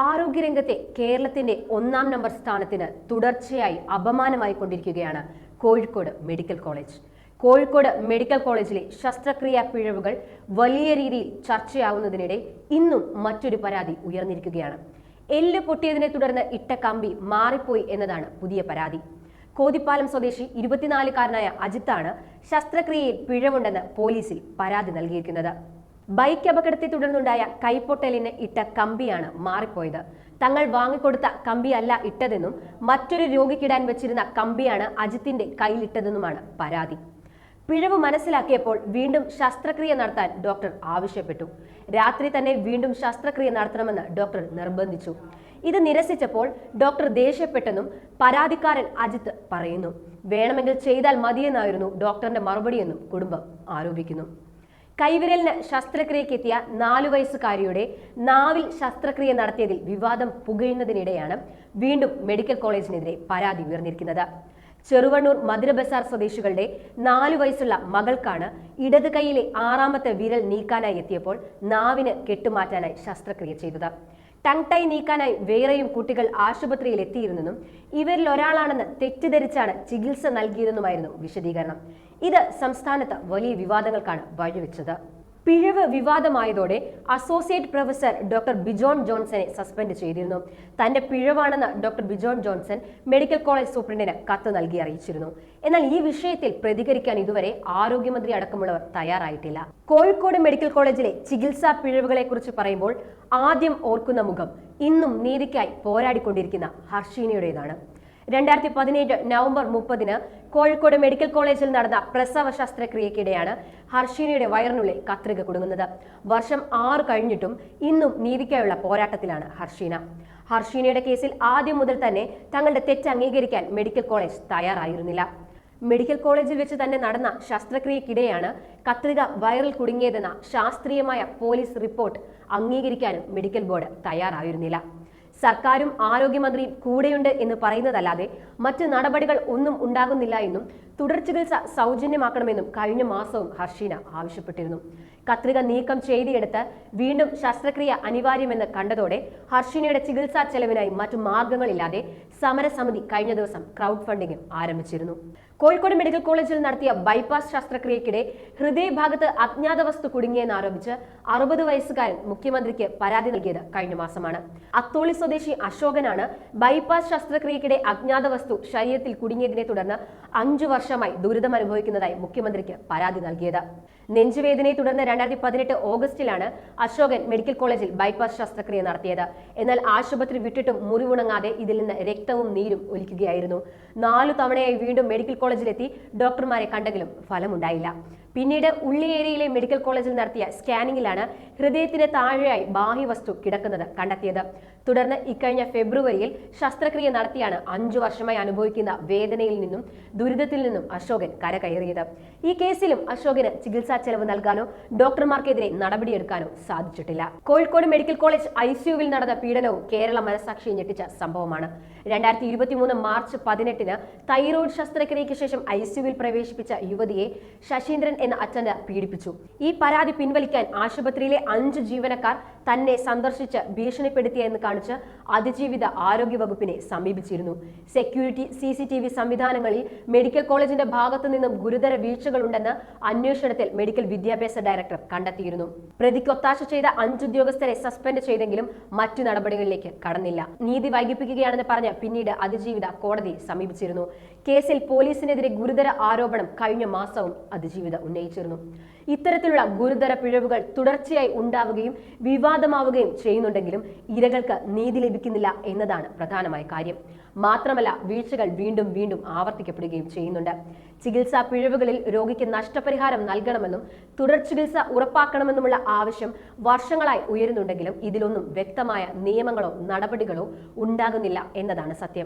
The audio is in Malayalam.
ആരോഗ്യരംഗത്തെ കേരളത്തിന്റെ ഒന്നാം നമ്പർ സ്ഥാനത്തിന് തുടർച്ചയായി അപമാനമായി കൊണ്ടിരിക്കുകയാണ് Kozhikode medical college. Kozhikode medical കോളേജിലെ ശസ്ത്രക്രിയാ പിഴവുകൾ വലിയ രീതിയിൽ ചർച്ചയാവുന്നതിനിടെ ഇന്നും മറ്റൊരു പരാതി ഉയർന്നിരിക്കുകയാണ്. എല്ല് പൊട്ടിയതിനെ തുടർന്ന് ഇട്ട കമ്പി മാറിപ്പോയി എന്നതാണ് പുതിയ പരാതി. കോതിപ്പാലം സ്വദേശി 24-കാരനായ അജിത്താണ് ശസ്ത്രക്രിയയിൽ പിഴവുണ്ടെന്ന് പോലീസിൽ പരാതി നൽകിയിരിക്കുന്നത്. ബൈക്ക് അപകടത്തെ തുടർന്നുണ്ടായ കൈപ്പൊട്ടലിന് ഇട്ട കമ്പിയാണ് മാറിപ്പോയത്. തങ്ങൾ വാങ്ങിക്കൊടുത്ത കമ്പിയല്ല ഇട്ടതെന്നും മറ്റൊരു രോഗിക്കിടാൻ വെച്ചിരുന്ന കമ്പിയാണ് അജിത്തിന്റെ കയ്യിലിട്ടതെന്നുമാണ് പരാതി. പിഴവ് മനസ്സിലാക്കിയപ്പോൾ വീണ്ടും ശസ്ത്രക്രിയ നടത്താൻ ഡോക്ടർ ആവശ്യപ്പെട്ടു. രാത്രി തന്നെ വീണ്ടും ശസ്ത്രക്രിയ നടത്തണമെന്ന് ഡോക്ടർ നിർബന്ധിച്ചു. ഇത് നിരസിച്ചപ്പോൾ ഡോക്ടർ ദേഷ്യപ്പെട്ടെന്നും പരാതിക്കാരൻ അജിത്ത് പറയുന്നു. വേണമെങ്കിൽ ചെയ്താൽ മതിയെന്നായിരുന്നു ഡോക്ടറിന്റെ മറുപടിയെന്നും കുടുംബം ആരോപിക്കുന്നു. കൈവിരലിന് ശസ്ത്രക്രിയക്കെത്തിയ 4 വയസ്സുകാരിയുടെ നാവിൽ ശസ്ത്രക്രിയ നടത്തിയതിൽ വിവാദം പുകയുന്നതിനിടെയാണ് വീണ്ടും മെഡിക്കൽ കോളേജിനെതിരെ പരാതി ഉയർന്നിരിക്കുന്നത്. ചെറുവണ്ണൂർ മധുര ബസാർ സ്വദേശികളുടെ 4 വയസ്സുള്ള മകൾക്കാണ് ഇടത് കൈയിലെ 6ാമത്തെ വിരൽ നീക്കാനായി എത്തിയപ്പോൾ നാവിന് കെട്ടുമാറ്റാനായി ശസ്ത്രക്രിയ ചെയ്തത്. ടങ് ടൈ നീക്കാനായി വേറെയും കുട്ടികൾ ആശുപത്രിയിൽ എത്തിയിരുന്നെന്നും ഇവരിൽ ഒരാളാണെന്ന് തെറ്റിദ്ധരിച്ചാണ് ചികിത്സ നൽകിയതെന്നുമായിരുന്നു വിശദീകരണം. ഇത് സംസ്ഥാനത്ത് വലിയ വിവാദങ്ങൾക്കാണ് വഴിവെച്ചത്. പിഴവ് വിവാദമായതോടെ അസോസിയേറ്റ് പ്രൊഫസർ ഡോക്ടർ ബിജോൺ ജോൺസനെ സസ്പെൻഡ് ചെയ്തിരുന്നു. തന്റെ പിഴവാണെന്ന് doctor Bijon Johnson medical college സൂപ്രണ്ടിന് കത്ത് നൽകി അറിയിച്ചിരുന്നു. എന്നാൽ ഈ വിഷയത്തിൽ പ്രതികരിക്കാൻ ഇതുവരെ ആരോഗ്യമന്ത്രി അടക്കമുള്ളവർ തയ്യാറായിട്ടില്ല. കോഴിക്കോട് മെഡിക്കൽ കോളേജിലെ ചികിത്സാ പിഴവുകളെ കുറിച്ച് പറയുമ്പോൾ ആദ്യം ഓർക്കുന്ന മുഖം ഇന്നും നീതിക്കായി പോരാടിക്കൊണ്ടിരിക്കുന്ന ഹർഷീനയുടേതാണ്. 2017 നവംബർ 30-ന് കോഴിക്കോട് മെഡിക്കൽ കോളേജിൽ നടന്ന പ്രസവ ശസ്ത്രക്രിയക്കിടെയാണ് ഹർഷീനയുടെ വയറിനുള്ളിൽ കത്രിക കുടുങ്ങുന്നത്. വർഷം 6 കഴിഞ്ഞിട്ടും ഇന്നും നീതിക്കായുള്ള പോരാട്ടത്തിലാണ് ഹർഷീന. ഹർഷീനയുടെ കേസിൽ ആദ്യം മുതൽ തന്നെ തങ്ങളുടെ തെറ്റ് അംഗീകരിക്കാൻ മെഡിക്കൽ കോളേജ് തയ്യാറായിരുന്നില്ല. മെഡിക്കൽ കോളേജിൽ വെച്ച് തന്നെ നടന്ന ശസ്ത്രക്രിയക്കിടെയാണ് കത്രിക വയറിൽ കുടുങ്ങിയതെന്ന ശാസ്ത്രീയമായ പോലീസ് റിപ്പോർട്ട് അംഗീകരിക്കാനും മെഡിക്കൽ ബോർഡ് തയ്യാറായിരുന്നില്ല. സർക്കാരും ആരോഗ്യമന്ത്രിയും കൂടെയുണ്ട് എന്ന് പറയുന്നതല്ലാതെ മറ്റ് നടപടികൾ ഒന്നും ഉണ്ടാകുന്നില്ല എന്നും തുടർ ചികിത്സ സൗജന്യമാക്കണമെന്നും കഴിഞ്ഞ മാസവും ഹർഷീന ആവശ്യപ്പെട്ടിരുന്നു. കത്രിക നീക്കം ചെയ്തെടുത്ത് വീണ്ടും ശസ്ത്രക്രിയ അനിവാര്യമെന്ന് കണ്ടതോടെ ഹർഷീനയുടെ ചികിത്സാ ചെലവിനായി മറ്റു മാർഗങ്ങളില്ലാതെ സമരസമിതി കഴിഞ്ഞ ദിവസം ക്രൗഡ് ഫണ്ടിംഗ് ആരംഭിച്ചിരുന്നു. കോഴിക്കോട് മെഡിക്കൽ കോളേജിൽ നടത്തിയ ബൈപ്പാസ് ശസ്ത്രക്രിയക്കിടെ ഹൃദയഭാഗത്ത് അജ്ഞാത വസ്തു കുടുങ്ങിയെന്നാരോപിച്ച് 60 വയസ്സുകാരൻ മുഖ്യമന്ത്രിക്ക് പരാതി നൽകിയത് കഴിഞ്ഞ മാസമാണ്. അത്തോളി സ്വദേശി അശോകനാണ് ബൈപ്പാസ് ശസ്ത്രക്രിയക്കിടെ അജ്ഞാത വസ്തു ശരീരത്തിൽ കുടുങ്ങിയതിനെ തുടർന്ന് 5 വർഷമായി ദുരിതം അനുഭവിക്കുന്നതായി മുഖ്യമന്ത്രിക്ക് പരാതി നൽകിയത്. നെഞ്ചുവേദനയെ തുടർന്ന് 2018 ഓഗസ്റ്റിലാണ് അശോകൻ മെഡിക്കൽ കോളേജിൽ ബൈപ്പാസ് ശസ്ത്രക്രിയ നടത്തിയത്. എന്നാൽ ആശുപത്രി വിട്ടിട്ടും മുറിവുണങ്ങാതെ ഇതിൽ നിന്ന് രക്തവും നീരും ഒലിക്കുകയായിരുന്നു. 4 തവണയായി വീണ്ടും മെഡിക്കൽ കോളേജിലെത്തി ഡോക്ടർമാരെ കണ്ടെങ്കിലും ഫലമുണ്ടായില്ല. പിന്നീട് ഉള്ളിയേരിയിലെ മെഡിക്കൽ കോളേജിൽ നടത്തിയ സ്കാനിങ്ങിലാണ് ഹൃദയത്തിന് താഴെയായി ബാഹ്യവസ്തു കിടക്കുന്നത് കണ്ടെത്തിയത്. തുടർന്ന് ഇക്കഴിഞ്ഞ ഫെബ്രുവരിയിൽ ശസ്ത്രക്രിയ നടത്തിയാണ് 5 വർഷമായി അനുഭവിക്കുന്ന വേദനയിൽ നിന്നും ദുരിതത്തിൽ നിന്നും അശോകൻ കരകയറിയത്. ഈ കേസിലും അശോകന് ചികിത്സാ ചെലവ് നൽകാനോ ഡോക്ടർമാർക്കെതിരെ നടപടിയെടുക്കാനോ സാധിച്ചിട്ടില്ല. കോഴിക്കോട് മെഡിക്കൽ കോളേജ് ICUവിൽ നടന്ന പീഡനവും കേരള മനസാക്ഷിയെ ഞെട്ടിച്ച സംഭവമാണ്. 2023 മാർച്ച് 18-ന് തൈറോയ്ഡ് ശസ്ത്രക്രിയയ്ക്ക് ശേഷം ICUവിൽ പ്രവേശിപ്പിച്ച യുവതിയെ ശശീന്ദ്രൻ എന്ന അച്ഛന് പീഡിപ്പിച്ചു. ഈ പരാതി പിൻവലിക്കാൻ ആശുപത്രിയിലെ 5 ജീവനക്കാർ തന്നെ സന്ദർശിച്ച് ഭീഷണിപ്പെടുത്തിയെന്ന് കാണിച്ച് അതിജീവിത ആരോഗ്യ വകുപ്പിനെ സമീപിച്ചിരുന്നു. സെക്യൂരിറ്റി CCTV സംവിധാനങ്ങളിൽ മെഡിക്കൽ കോളേജിന്റെ ഭാഗത്തു നിന്നും ഗുരുതര വീഴ്ചകളുണ്ടെന്ന് അന്വേഷണത്തിൽ മെഡിക്കൽ വിദ്യാഭ്യാസ ഡയറക്ടർ കണ്ടെത്തിയിരുന്നു. പ്രതിക്ക് ഒത്താശ ചെയ്ത 5 ഉദ്യോഗസ്ഥരെ സസ്പെൻഡ് ചെയ്തെങ്കിലും മറ്റു നടപടികളിലേക്ക് കടന്നില്ല. നീതി വൈകിപ്പിക്കുകയാണെന്ന് പറഞ്ഞ് പിന്നീട് അതിജീവിത കോടതിയെ സമീപിച്ചിരുന്നു. കേസിൽ പോലീസിനെതിരെ ഗുരുതര ആരോപണം കഴിഞ്ഞ മാസവും അതിജീവിത ഉന്നയിച്ചിരുന്നു. ഇത്തരത്തിലുള്ള ഗുരുതര പിഴവുകൾ തുടർച്ചയായി ഉണ്ടാവുകയും വിവാദമാവുകയും ചെയ്യുന്നുണ്ടെങ്കിലും ഇരകൾക്ക് നീതി ലഭിക്കുന്നില്ല എന്നതാണ് പ്രധാനമായ കാര്യം. മാത്രമല്ല വീഴ്ചകൾ വീണ്ടും വീണ്ടും ആവർത്തിക്കപ്പെടുകയും ചെയ്യുന്നുണ്ട്. ചികിത്സാ പിഴവുകളിൽ രോഗിക്ക് നഷ്ടപരിഹാരം നൽകണമെന്നും തുടർ ചികിത്സ ഉറപ്പാക്കണമെന്നുമുള്ള ആവശ്യം വർഷങ്ങളായി ഉയരുന്നുണ്ടെങ്കിലും ഇതിലൊന്നും വ്യക്തമായ നിയമങ്ങളോ നടപടികളോ ഉണ്ടാകുന്നില്ല എന്നതാണ് സത്യം.